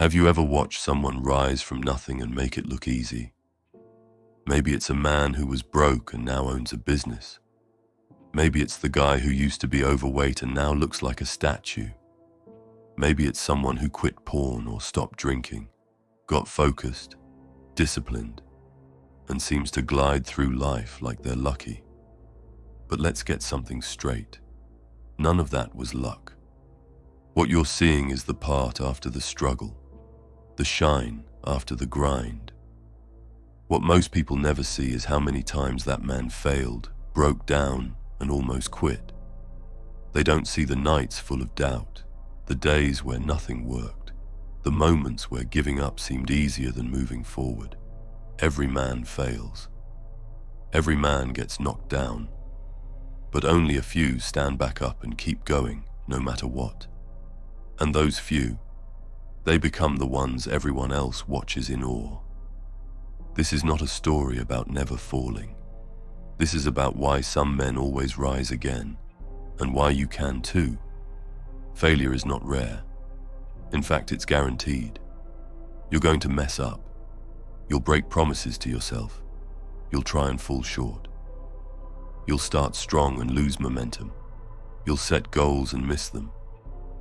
Have you ever watched someone rise from nothing and make it look easy? Maybe it's a man who was broke and now owns a business. Maybe it's the guy who used to be overweight and now looks like a statue. Maybe it's someone who quit porn or stopped drinking, got focused, disciplined, and seems to glide through life like they're lucky. But let's get something straight. None of that was luck. What you're seeing is the part after the struggle, the shine after the grind. What most people never see is how many times that man failed, broke down, and almost quit. They don't see the nights full of doubt, the days where nothing worked, the moments where giving up seemed easier than moving forward. Every man fails. Every man gets knocked down. But only a few stand back up and keep going, no matter what. And those few, they become the ones everyone else watches in awe. This is not a story about never falling. This is about why some men always rise again, and why you can too. Failure is not rare. In fact, it's guaranteed. You're going to mess up. You'll break promises to yourself. You'll try and fall short. You'll start strong and lose momentum. You'll set goals and miss them.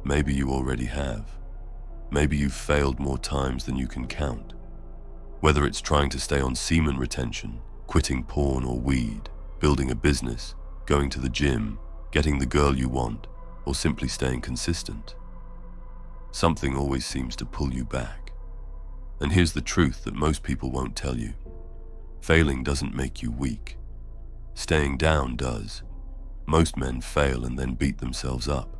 Maybe you already have. Maybe you've failed more times than you can count. Whether it's trying to stay on semen retention, quitting porn or weed, building a business, going to the gym, getting the girl you want, or simply staying consistent. Something always seems to pull you back. And here's the truth that most people won't tell you. Failing doesn't make you weak. Staying down does. Most men fail and then beat themselves up.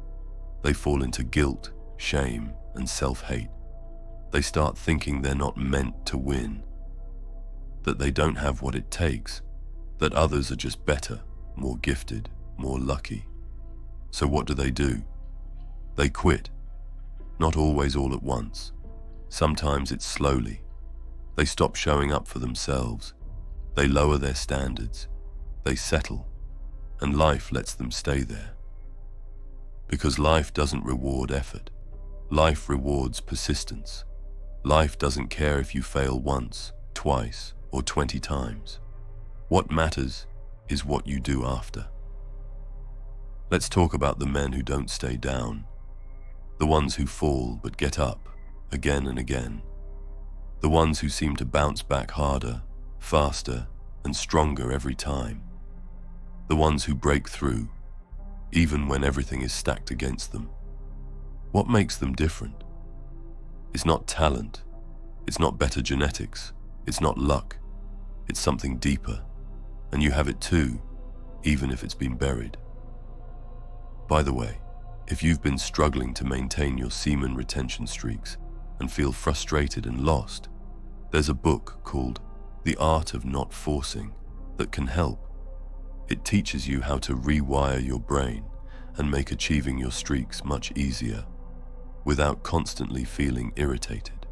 They fall into guilt, shame, and self-hate. They start thinking they're not meant to win, that they don't have what it takes, that others are just better, more gifted, more lucky. So what do? They quit. Not always all at once. Sometimes it's slowly. They stop showing up for themselves. They lower their standards. They settle, and life lets them stay there. Because life doesn't reward effort. Life rewards persistence. Life doesn't care if you fail once, twice, or 20 times. What matters is what you do after. Let's talk about the men who don't stay down. The ones who fall but get up again and again. The ones who seem to bounce back harder, faster, and stronger every time. The ones who break through, even when everything is stacked against them. What makes them different? It's not talent. It's not better genetics. It's not luck. It's something deeper. And you have it too, even if it's been buried. By the way, if you've been struggling to maintain your semen retention streaks and feel frustrated and lost, there's a book called The Art of Not Forcing that can help. It teaches you how to rewire your brain and make achieving your streaks much easier, without constantly feeling irritated.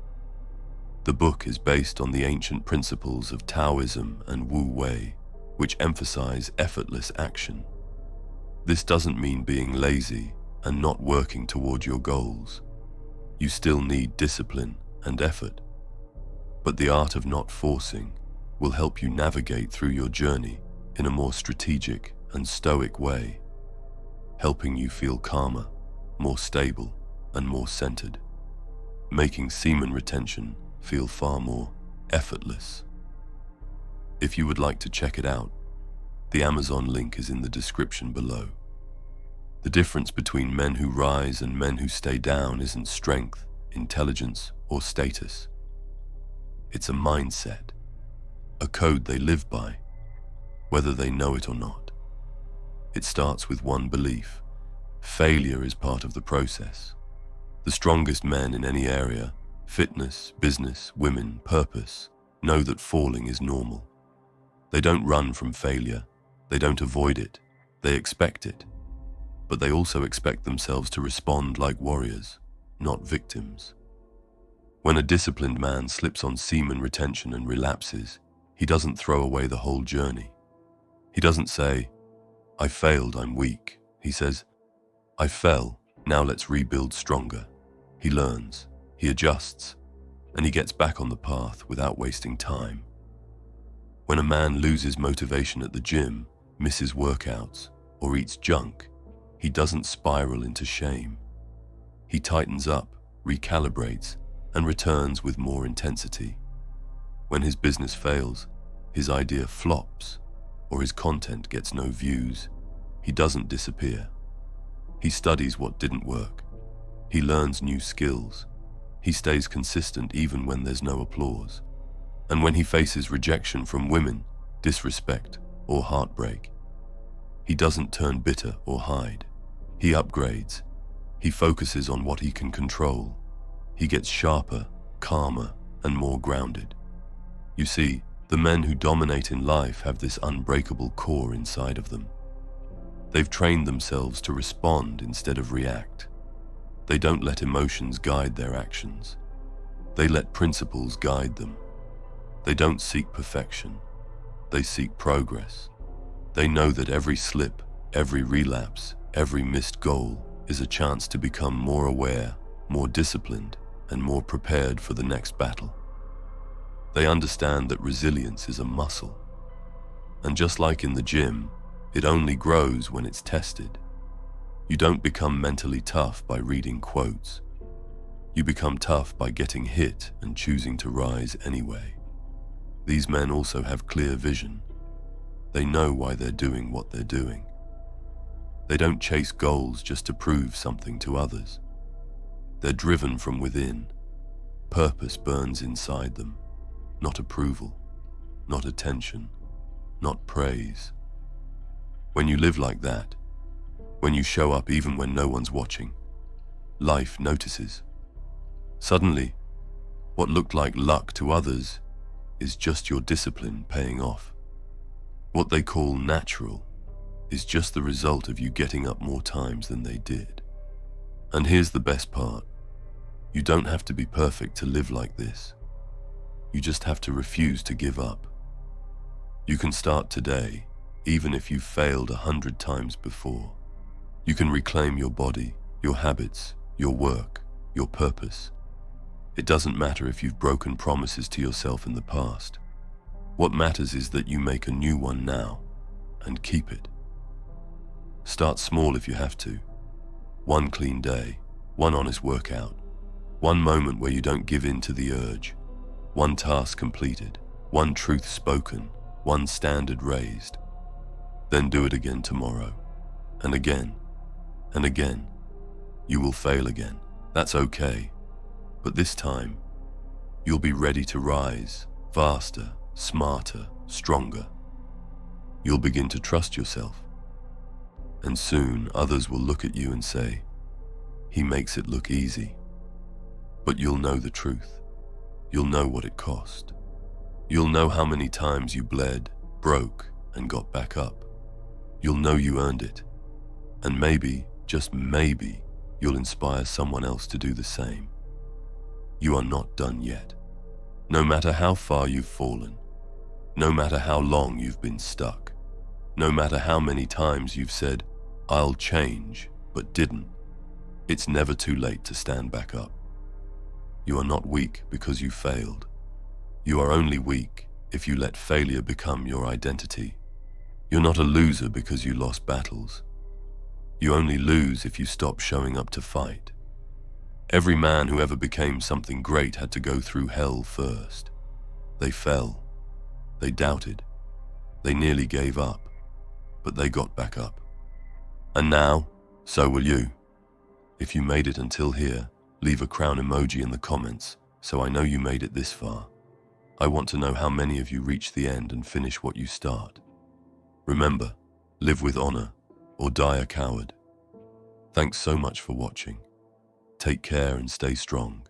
The book is based on the ancient principles of Taoism and Wu Wei, which emphasize effortless action. This doesn't mean being lazy and not working toward your goals. You still need discipline and effort. But the art of not forcing will help you navigate through your journey in a more strategic and stoic way, helping you feel calmer, more stable, and more centered, making semen retention feel far more effortless. If you would like to check it out, the Amazon link is in the description below. The difference between men who rise and men who stay down isn't strength, intelligence, or status. It's a mindset, a code they live by, whether they know it or not. It starts with one belief: failure is part of the process. The strongest men in any area, fitness, business, women, purpose, know that falling is normal. They don't run from failure. They don't avoid it. They expect it. But they also expect themselves to respond like warriors, not victims. When a disciplined man slips on semen retention and relapses, he doesn't throw away the whole journey. He doesn't say, "I failed, I'm weak." He says, "I fell, now let's rebuild stronger." He learns, he adjusts, and he gets back on the path without wasting time. When a man loses motivation at the gym, misses workouts, or eats junk, he doesn't spiral into shame. He tightens up, recalibrates, and returns with more intensity. When his business fails, his idea flops, or his content gets no views, he doesn't disappear. He studies what didn't work. He learns new skills. He stays consistent even when there's no applause. And when he faces rejection from women, disrespect, or heartbreak, he doesn't turn bitter or hide. He upgrades. He focuses on what he can control. He gets sharper, calmer, and more grounded. You see, the men who dominate in life have this unbreakable core inside of them. They've trained themselves to respond instead of react. They don't let emotions guide their actions. They let principles guide them. They don't seek perfection. They seek progress. They know that every slip, every relapse, every missed goal is a chance to become more aware, more disciplined, and more prepared for the next battle. They understand that resilience is a muscle. And just like in the gym, it only grows when it's tested. You don't become mentally tough by reading quotes. You become tough by getting hit and choosing to rise anyway. These men also have clear vision. They know why they're doing what they're doing. They don't chase goals just to prove something to others. They're driven from within. Purpose burns inside them. Not approval, not attention, not praise. When you live like that, when you show up even when no one's watching, life notices. Suddenly, what looked like luck to others is just your discipline paying off. What they call natural is just the result of you getting up more times than they did. And here's the best part. You don't have to be perfect to live like this. You just have to refuse to give up. You can start today, even if you've failed 100 times before. You can reclaim your body, your habits, your work, your purpose. It doesn't matter if you've broken promises to yourself in the past. What matters is that you make a new one now and keep it. Start small if you have to. One clean day, one honest workout, one moment where you don't give in to the urge, one task completed, one truth spoken, one standard raised. Then do it again tomorrow, and again, and again. You will fail again. That's okay. But this time, you'll be ready to rise, faster, smarter, stronger. You'll begin to trust yourself. And soon others will look at you and say, "He makes it look easy." But you'll know the truth. You'll know what it cost. You'll know how many times you bled, broke, and got back up. You'll know you earned it. And maybe, just maybe, you'll inspire someone else to do the same. You are not done yet. No matter how far you've fallen, no matter how long you've been stuck, no matter how many times you've said, "I'll change," but didn't, it's never too late to stand back up. You are not weak because you failed. You are only weak if you let failure become your identity. You're not a loser because you lost battles. You only lose if you stop showing up to fight. Every man who ever became something great had to go through hell first. They fell. They doubted. They nearly gave up. But they got back up. And now, so will you. If you made it until here, leave a crown emoji in the comments so I know you made it this far. I want to know how many of you reach the end and finish what you start. Remember, live with honor or die a coward. Thanks so much for watching. Take care and stay strong.